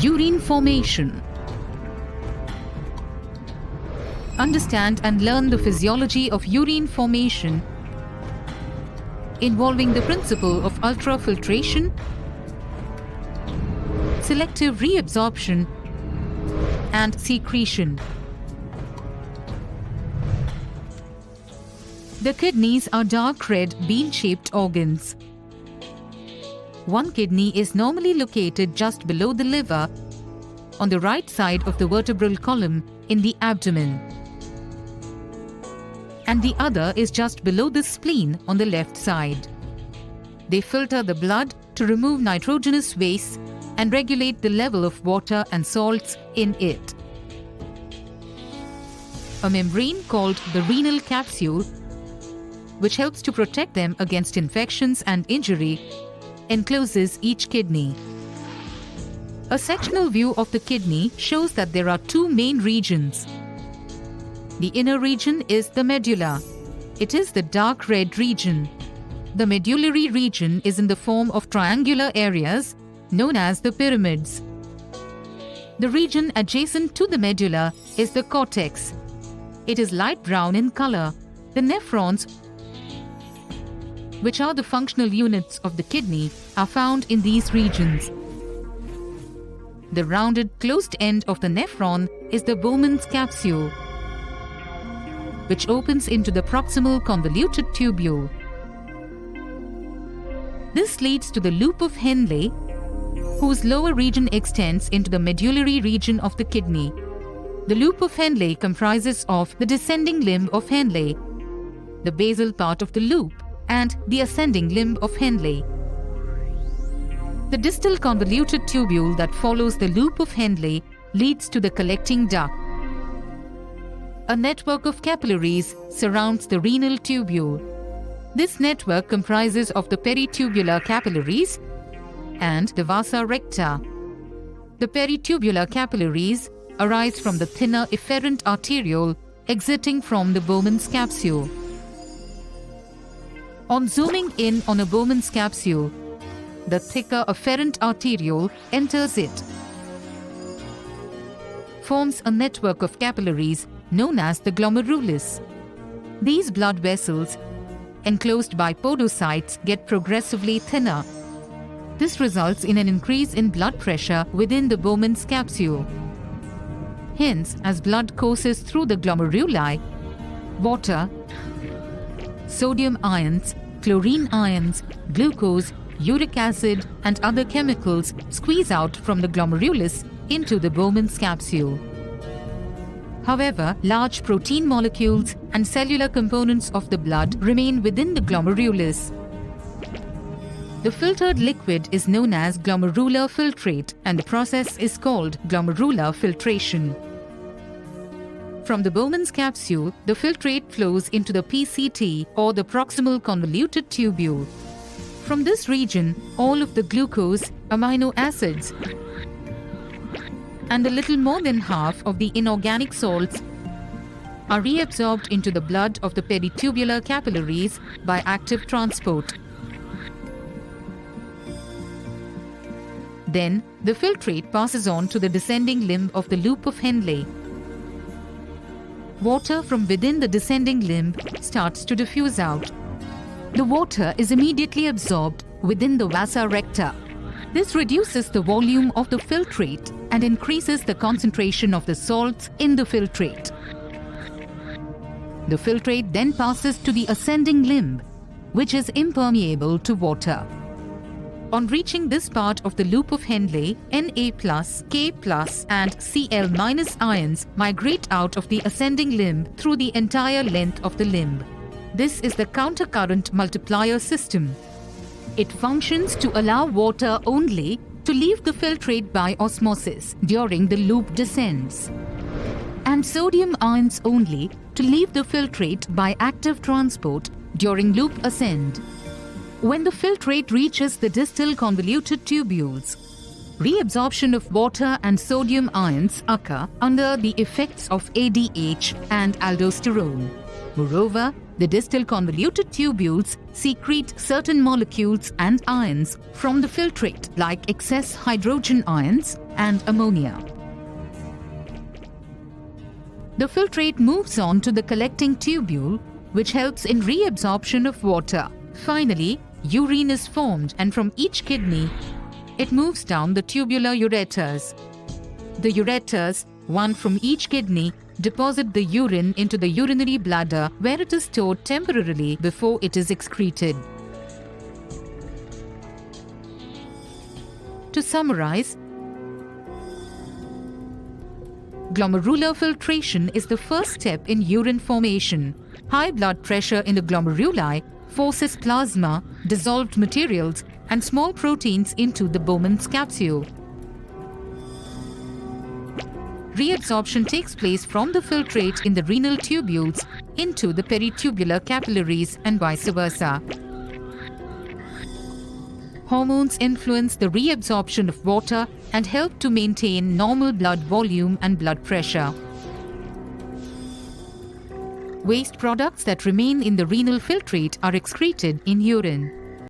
Urine formation. Understand and learn the physiology of urine formation involving the principle of ultrafiltration, selective reabsorption, and secretion. The kidneys are dark red bean-shaped organs. One kidney is normally located just below the liver on the right side of the vertebral column in the abdomen, and the other is just below the spleen on the left side. They filter the blood to remove nitrogenous waste and regulate the level of water and salts in it. A membrane called the renal capsule, which helps to protect them against infections and injury, encloses each kidney. A sectional view of the kidney shows that there are two main regions. The inner region is the medulla. It is the dark red region. The medullary region is in the form of triangular areas known as the pyramids. The region adjacent to the medulla is the cortex. It is light brown in color. The nephrons, which are the functional units of the kidney, are found in these regions. The rounded closed end of the nephron is the Bowman's capsule, which opens into the proximal convoluted tubule. This leads to the loop of Henle, whose lower region extends into the medullary region of the kidney. The loop of Henle comprises of the descending limb of Henle, the basal part of the loop, and the ascending limb of Henle. The distal convoluted tubule that follows the loop of Henle leads to the collecting duct. A network of capillaries surrounds the renal tubule. This network comprises of the peritubular capillaries and the Vasa recta. The peritubular capillaries arise from the thinner efferent arteriole exiting from the Bowman's capsule. On zooming in on a Bowman's capsule, the thicker afferent arteriole enters it, forms a network of capillaries known as the glomerulus. These blood vessels, enclosed by podocytes, get progressively thinner. This results in an increase in blood pressure within the Bowman's capsule. Hence, as blood courses through the glomeruli, water, sodium ions, chlorine ions, glucose, uric acid, and other chemicals squeeze out from the glomerulus into the Bowman's capsule. However, large protein molecules and cellular components of the blood remain within the glomerulus. The filtered liquid is known as glomerular filtrate, and the process is called glomerular filtration. From the Bowman's capsule, the filtrate flows into the PCT, or the proximal convoluted tubule. From this region, all of the glucose, amino acids, and a little more than half of the inorganic salts are reabsorbed into the blood of the peritubular capillaries by active transport. Then, the filtrate passes on to the descending limb of the loop of Henle. Water from within the descending limb starts to diffuse out. The water is immediately absorbed within the Vasa recta. This reduces the volume of the filtrate and increases the concentration of the salts in the filtrate. The filtrate then passes to the ascending limb, which is impermeable to water. On reaching this part of the loop of Henle, Na+, K+, and Cl- ions migrate out of the ascending limb through the entire length of the limb. This is the countercurrent multiplier system. It functions to allow water only to leave the filtrate by osmosis during the loop descents, and sodium ions only to leave the filtrate by active transport during loop ascent. When the filtrate reaches the distal convoluted tubules, reabsorption of water and sodium ions occur under the effects of ADH and aldosterone. Moreover, the distal convoluted tubules secrete certain molecules and ions from the filtrate, like excess hydrogen ions and ammonia. The filtrate moves on to the collecting tubule, which helps in reabsorption of water. Finally, urine is formed, and from each kidney, it moves down the tubular ureters. The ureters, one from each kidney, deposit the urine into the urinary bladder, where it is stored temporarily before it is excreted. To summarize, glomerular filtration is the first step in urine formation. High blood pressure in the glomeruli forces plasma, dissolved materials, and small proteins into the Bowman's capsule. Reabsorption takes place from the filtrate in the renal tubules into the peritubular capillaries and vice versa. Hormones influence the reabsorption of water and help to maintain normal blood volume and blood pressure. Waste products that remain in the renal filtrate are excreted in urine.